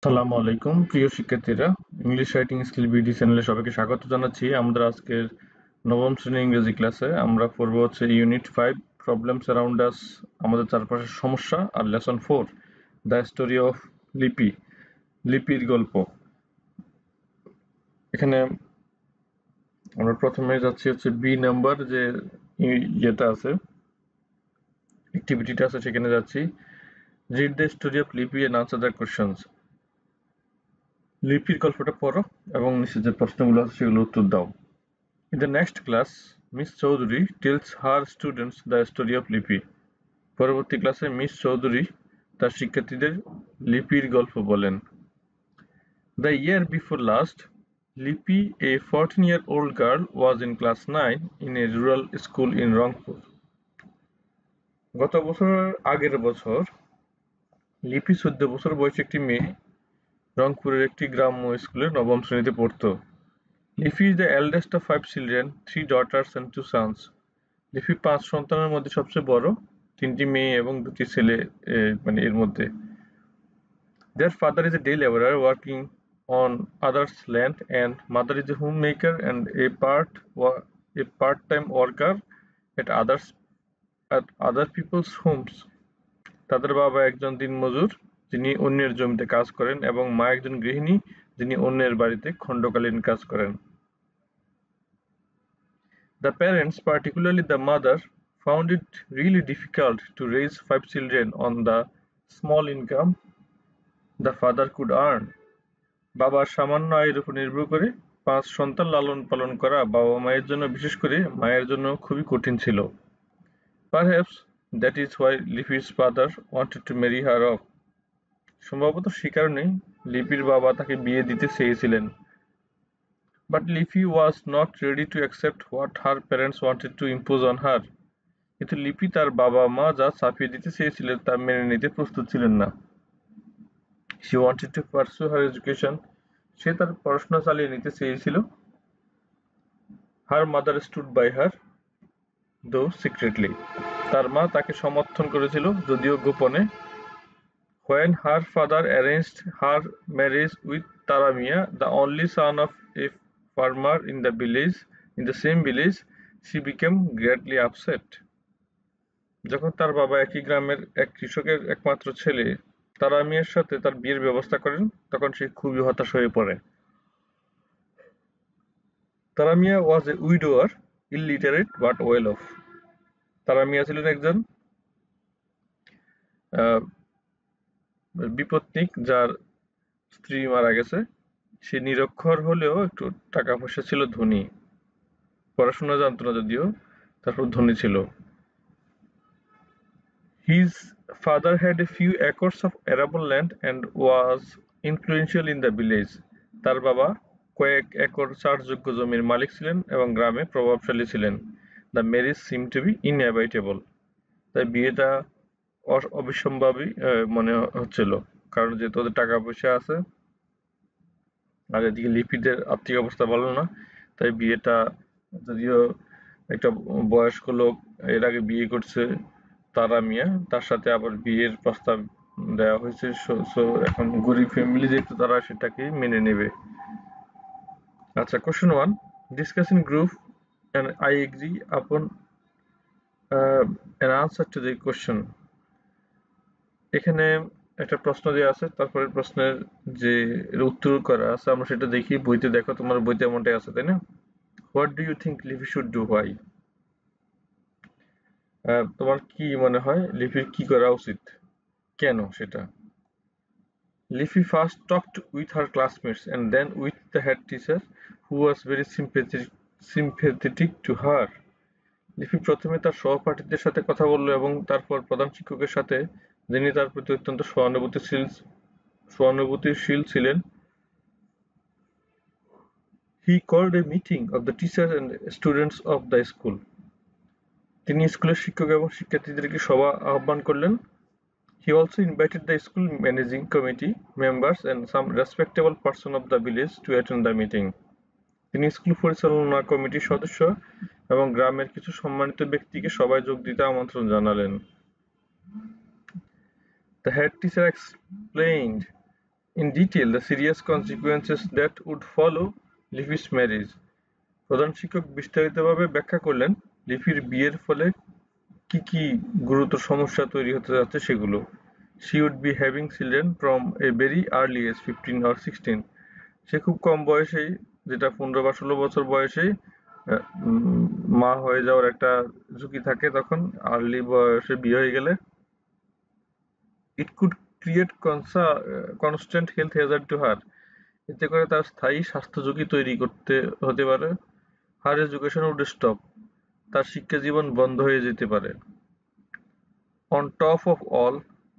আসসালামু আলাইকুম প্রিয় শিক্ষার্থীরা, ইংলিশ রাইটিং স্কিল বিডি চ্যানেলে সবাইকে স্বাগত জানাচ্ছি। আমাদের আজকের নবম শ্রেণীর ইংরেজি ক্লাসে আমরা পড়ব হচ্ছে ইউনিট 5 প্রবলেমস অ্যারাউন্ড আস, আমাদের চারপাশের সমস্যা, আর লেসন 4 দ্য স্টোরি অফ লিপি, লিপির গল্প। এখানে আমরা প্রথমে যাচ্ছি হচ্ছে বি নাম্বার, যে ইয়েটা আছে, অ্যাক্টিভিটিটা আছে, সেখানে যাচ্ছি। রিড দ্য স্টোরি অফ লিপি এন্ড আনসার দ্য কোশ্চেনস। লিপির গল্পটা পড়ো এবং নিচে যে প্রশ্নগুলো আছে সেগুলো উত্তর দাও। In the next class, Miss Chowdhury tells her students the story of লিপি। পরবর্তী ক্লাসে মিস চৌধুরী তার শিক্ষার্থীদের লিপির গল্প বলেন। The year before last, Lipi, a 14-year-old girl, was in class 9 in a rural school in Rangpur. গত বছরের আগের বছর লিপি 14 বছর বয়সী একটি মেয়ে রংপুরের একটি গ্রাম্য স্কুলের নবম শ্রেণীতে পড়ত। লিপি is the eldest of 5 children, 3 daughters and 2 sons. লিপি 5 সন্তানের মধ্যে সবচেয়ে বড়, 3টি মেয়ে এবং 2টি ছেলে এর মধ্যে। Their father is a day laborer working on others' land, and mother is a homemaker and a part-time worker at other people's homes. তাদের বাবা একজন দিনমজুর যিনি অন্যের জমিতে কাজ করেন, এবং মা একজন গৃহিণী যিনি অন্যের বাড়িতে খণ্ডকালীন কাজ করেন। The parents, particularly the mother, found it really difficult to raise 5 children on the small income the father could earn. বাবার সামান্য আয়ের উপর নির্ভর করে 5 সন্তান লালন পালন করা বাবা-মায়ের জন্য, বিশেষ করে মায়ের জন্য, খুবই কঠিন ছিল। Perhaps that is why Lipi's father wanted to marry her off. সম্ভবত সে কারণেই লিপির বাবা তাকে বিয়ে দিতে চেয়েছিলেন। But Lipi was not ready to accept what her parents wanted to impose on her. কিন্তু লিপি তার বাবা-মা যা চাপিয়ে দিতে চেয়েছিলেন তা মেনে নিতে প্রস্তুত ছিলেন না। She wanted to pursue her education. সে তার পড়াশোনা চালিয়ে নিতে চেয়েছিল। Her mother stood by her, though secretly. তার মা তাকে সমর্থন করেছিল, যদিও গোপনে। When her father arranged her marriage with Tara Mia, the only son of a farmer in the same village, she became greatly upset. যখন তার বাবা একই গ্রামের এক কৃষকের একমাত্র ছেলে তারা মিয়ার সাথে তার বিয়ের ব্যবস্থা করেন, তখন সে খুবই হতাশ হয়ে পড়ে। তারা মিয়া was a widower, illiterate but well off. তারা মিয়া ছিলেন একজন বিপত্নিক যার স্ত্রী মারা গেছে। সে নিরক্ষর হলেও একটু টাকা পয়সা ছিল, ধনী। পড়াশোনা জানতো না যদিও, তারপর ধনী ছিল। His father had a few acres of arable land and was influential in the village. তার বাবা কয়েক একর চাষযোগ্য জমির মালিক ছিলেন এবং গ্রামে প্রভাবশালী ছিলেন। The marriage seemed to be inevitable. তাই বিয়েটা অবিসম্ভাবী মনে হচ্ছিল, কারণ যেহেতু ওদের টাকা পয়সা আছে আর এদিকে লিপিদের আর্থিক অবস্থা ভালো না, তাই বিয়েটা, যদিও একটা বয়স্ক লোক এর আগে বিয়ে করছে তারা মিয়া, তার সাথে আবার বিয়ের প্রস্তাব দেওয়া হয়েছে, সো এখন গরিব ফ্যামিলি যেহেতু তারা সেটাকে মেনে নেবে। আচ্ছা, question 1, discuss in group and I agree upon an answer to the question. এখানে একটা প্রশ্ন দেওয়া আছে, তারপরে প্রশ্নের যে উত্তর করা আছে আমরা সেটা দেখি। বইতে দেখো, তোমার বইতে এমনটাই আছে, তাই না? হোয়াট ডু ইউ থিঙ্ক লিপি শুড ডু, হোয়াই? তোমার কি মনে হয় লিপির কি করা উচিত, কেন সেটা? লিপি first talked with her classmates and then with the head teacher who was very sympathetic to her. লিপি প্রথমে তার সহপাঠীদের সাথে কথা বলল এবং তারপর প্রধান শিক্ষকের সাথে, যিনি তার প্রতি অত্যন্ত সহানুভূতিশীল ছিলেন। He called a meeting of the teachers and students of the school. তিনি স্কুলের শিক্ষক এবং শিক্ষার্থীদেরকে সভা আহ্বান করলেন। He also invited the school managing committee members and some respectable person of the village to attend the meeting. তিনি school পরিচালনা কমিটির সদস্য এবং গ্রামের কিছু সম্মানিত ব্যক্তিকে সভায় যোগ দিতে আমন্ত্রণ জানালেন। The head teacher explained in detail the serious consequences that would follow Liffy's marriage. প্রধান শিক্ষক বিস্তারিতভাবে ব্যাখ্যা করলেন লিফির বিয়ের ফলে কি কি গুরুতর সমস্যা তৈরি হতে যাচ্ছে সেগুলো। She would be having children from a very early age, 15 or 16. সে খুব কম বয়সেই, যেটা 15 বা 16 বছর বয়সেই মা হয়ে যাওয়ার একটা ঝুঁকি থাকে তখন, আর্লি বয়সে বিয়ে হয়ে গেলে। It could create constant health hazard to her. এতে করে তার স্থায়ী স্বাস্থ্য ঝুঁকি তৈরি করতে হতে পারে। Her education would stop. তার শিক্ষা জীবন বন্ধ হয়ে যেতে পারে। On top of all,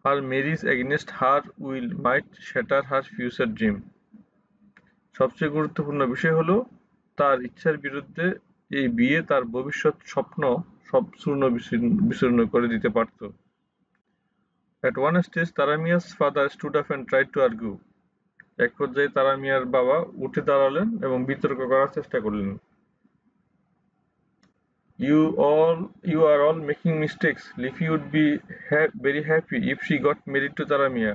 her marriage against her will might shatter her future dream. সবচেয়ে গুরুত্বপূর্ণ বিষয় হলো তার ইচ্ছার বিরুদ্ধে এই বিয়ে তার ভবিষ্যৎ স্বপ্ন সব চূর্ণ বিচূর্ণ করে দিতে পারত। At one stage, Taramia's father stood up and tried to argue. এক পর্যায়ে তারামিয়ার বাবা উঠে দাঁড়ালেন এবং বিতর্ক করার চেষ্টা করলেন। You are all making mistakes. Liffy would be very happy if she got married to Taramia.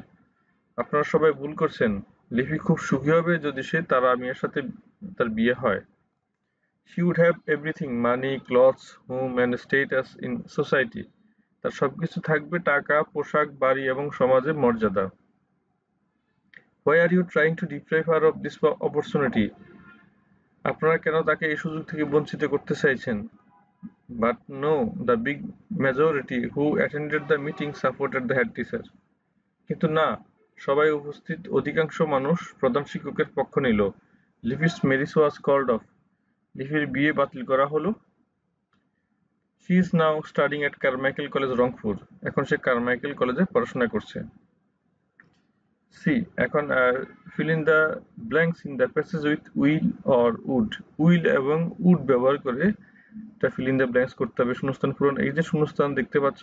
আপনারা সবাই ভুল করছেন। লিফি খুব সুখী হবে যদি সে তারামিয়ার সাথে তার বিয়ে হয়। She would have everything: money, clothes, home and status in society. তার সবকিছু থাকবে: টাকা, পোশাক, বাড়ি এবং সমাজে মর্যাদা। Why are you trying to deprive her of this opportunity? আপনারা কেন তাকে এই সুযোগ থেকে বঞ্চিত করতে চাইছেন? But no, the big majority who attended the meeting supported the head teacher. কিন্তু না, সবাই উপস্থিত অধিকাংশ মানুষ প্রধান শিক্ষকের পক্ষ নিল। Liffy's marriage was called off. লিফির বিয়ে বাতিল করা হলো। She is now studying at Carmichael College, Rangpur. এখন সে কারমাইকেল কলেজে পড়াশোনা করছে। এখন fill in the blanks in the passage with will or would. Will এবং would ব্যবহার করে এটা fill in the blanks করতে হবে। শূন্যস্থান পূরণ, এই যে শূন্যস্থান দেখতে পাচ্ছ,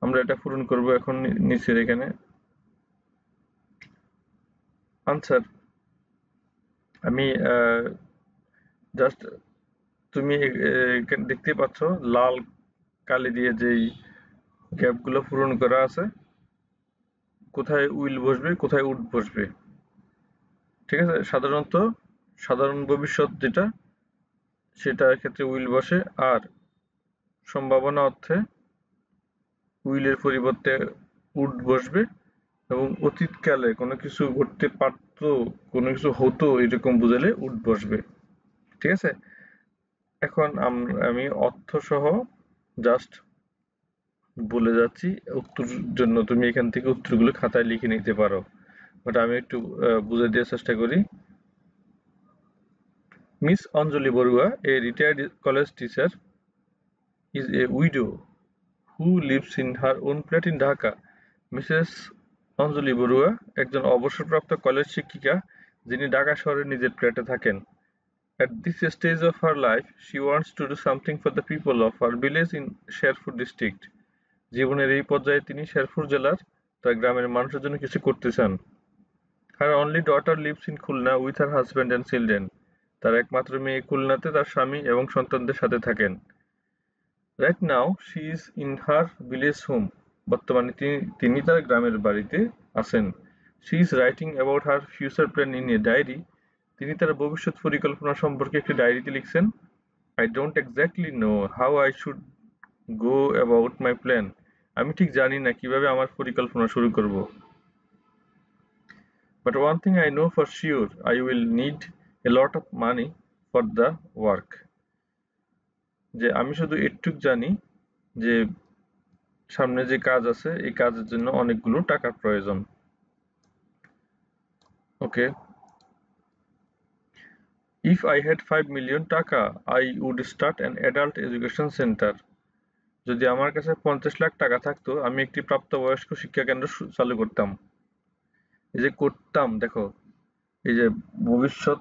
আমরা এটা পূরণ করব এখন নিচের এখানে। আনসার, আমি জাস্ট তুমি দেখতে পাচ্ছ লাল কালি দিয়ে যেই গ্যাপগুলো পূরণ করা আছে, কোথায় উইল বসবে কোথায় উড বসবে, ঠিক আছে। সাধারণত সাধারণ ভবিষ্যৎ যেটা, সেটার ক্ষেত্রে উইল বসে, আর সম্ভাবনা অর্থে উইলের পরিবর্তে উড বসবে, এবং অতীতকালে কোনো কিছু ঘটতে পারত, কোনো কিছু হতো এরকম বুঝালে উড বসবে, ঠিক আছে। এখন আমি অর্থ সহ জাস্ট বলে যাচ্ছি, উত্তর জন্য তুমি এখান থেকে উত্তরগুলো খাতায় লিখে নিতে পারো, বাট আমি একটু বুঝে দেওয়ার চেষ্টা করি। Miss Anjali Barua, a retired college teacher, is a widow who lives in her own flat in Dhaka. Mrs. Anjali Barua একজন অবসরপ্রাপ্ত কলেজ শিক্ষিকা যিনি ঢাকা শহরে নিজের ফ্ল্যাটে থাকেন। At this stage of her life, she wants to do something for the people of her village in Sherpur district. জীবনের এই পর্যায়ে তিনি শেরপুর জেলার তার গ্রামের মানুষের জন্য কিছু করতে চান। Her only daughter lives in Khulna with her husband and children. তার একমাত্র মেয়ে খুলনাতে তার স্বামী এবং সন্তানদের সাথে থাকেন। Right now, she is in her village home. বর্তমানে তিনি তার গ্রামের বাড়িতে আছেন। She is writing about her future plan in a diary. তিনি তার ভবিষ্যৎ পরিকল্পনা সম্পর্কে একটি ডায়েরিতে লিখছেন। I don't exactly know how I should go about my plan. আমি ঠিক জানি না কিভাবে আমার পরিকল্পনা শুরু করব। But one thing I know for sure, I will need a lot of money for the work. যে আমি শুধু এটুক জানি যে সামনে যে কাজ আছে এই কাজের জন্য অনেকগুলো টাকার প্রয়োজন। ওকে, If I had 5 million টাকা, I would start an adult education center. যদি আমার কাছে 50 লাখ টাকা থাকতো, আমি একটি প্রাপ্তবয়স্ক শিক্ষা কেন্দ্র চালু করতাম। এই যে করতাম, দেখো এই যে ভবিষ্যৎ,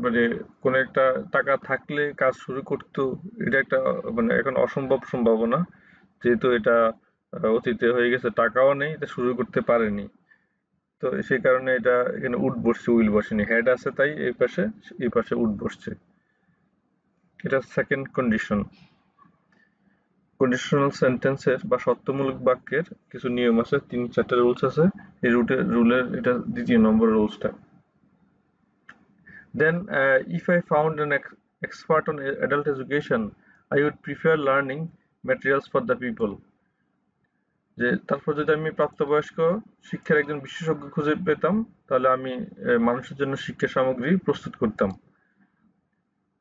মানে কোন একটা টাকা থাকলে কাজ শুরু করতো, এটা একটা মানে এখন অসম্ভব সম্ভাবনা, যেহেতু এটা অতীতে হয়ে গেছে, টাকাও নেই, এটা শুরু করতে পারেনি, তো সেই কারণে এটা এখানে উড বসছে, উইল বসেনি, হেড আছে তাই এই পাশে উড বসছে। এটা সেকেন্ড কন্ডিশন। কন্ডিশনাল সেন্টেন্সের বা সত্যমূলক বাক্যের কিছু নিয়ম আছে, 3-4টা রুলস আছে। এই রুলের এটা দ্বিতীয় নম্বর রুলসটা। Then, if I found an expert on adult education, I would prefer learning materials for the people. যে তারপর যদি আমি প্রাপ্তবয়স্ক শিক্ষার একজন বিশেষজ্ঞ খুঁজে পেতাম, তাহলে আমি মানুষের জন্য শিক্ষা সামগ্রী প্রস্তুত করতাম।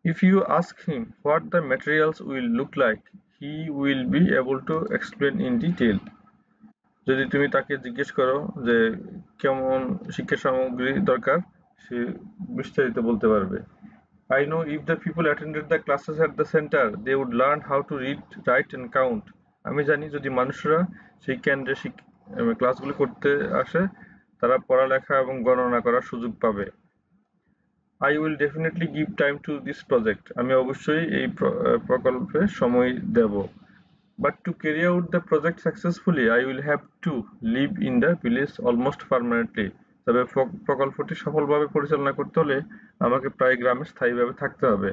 If you ask him what the materials will look like, he will be able to explain in detail. যদি তুমি তাকে জিজ্ঞেস করো যে কেমন শিক্ষা সামগ্রী দরকার, সে বিস্তারিত বলতে পারবে। I know if the people attended the classes at the center, they would learn how to read, write and count. আমি জানি যদি মানুষরা সেই কেন্দ্রে ক্লাসগুলি করতে আসে, তারা পড়ালেখা এবং গণনা করার সুযোগ পাবে। I will definitely give time to this project. আমি অবশ্যই এই প্রকল্পে সময় দেব। But to carry out the project successfully, I will have to live in the village almost permanently. তবে প্রকল্পটি সফলভাবে পরিচালনা করতে হলে আমাকে প্রায় গ্রামে স্থায়ীভাবে থাকতে হবে।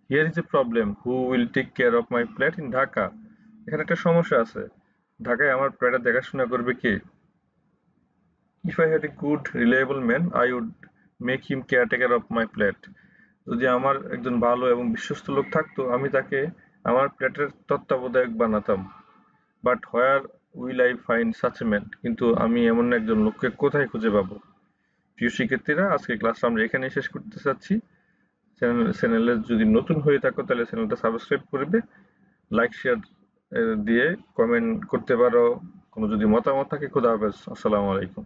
Here is a problem. Who will take care of my flat in Dhaka? এখানে একটা সমস্যা আছে। ঢাকায় আমার ফ্ল্যাটের দেখাশোনা করবে কে? If I had a good, reliable man, I would make him caretaker of my flat. যদি আমার একজন ভালো এবং বিশ্বস্ত লোক থাকতো, আমি তাকে আমার ফ্ল্যাটের তত্ত্বাবধায়ক বানাতাম। But where will I find such a man? কিন্তু আমি এমন একজন লোককে কোথায় খুঁজে পাবো? প্রিয় শিক্ষার্থীরা, আজকের ক্লাসটা আমরা এখানেই শেষ করতে চাচ্ছি। চ্যানেলে যদি নতুন হয়ে থাকো তাহলে চ্যানেলটা সাবস্ক্রাইব করবে, লাইক শেয়ার দিয়ে কমেন্ট করতে পারো। কোনো যদি মতামত থাকে, খোদা হাফেজ, আসসালামু আলাইকুম।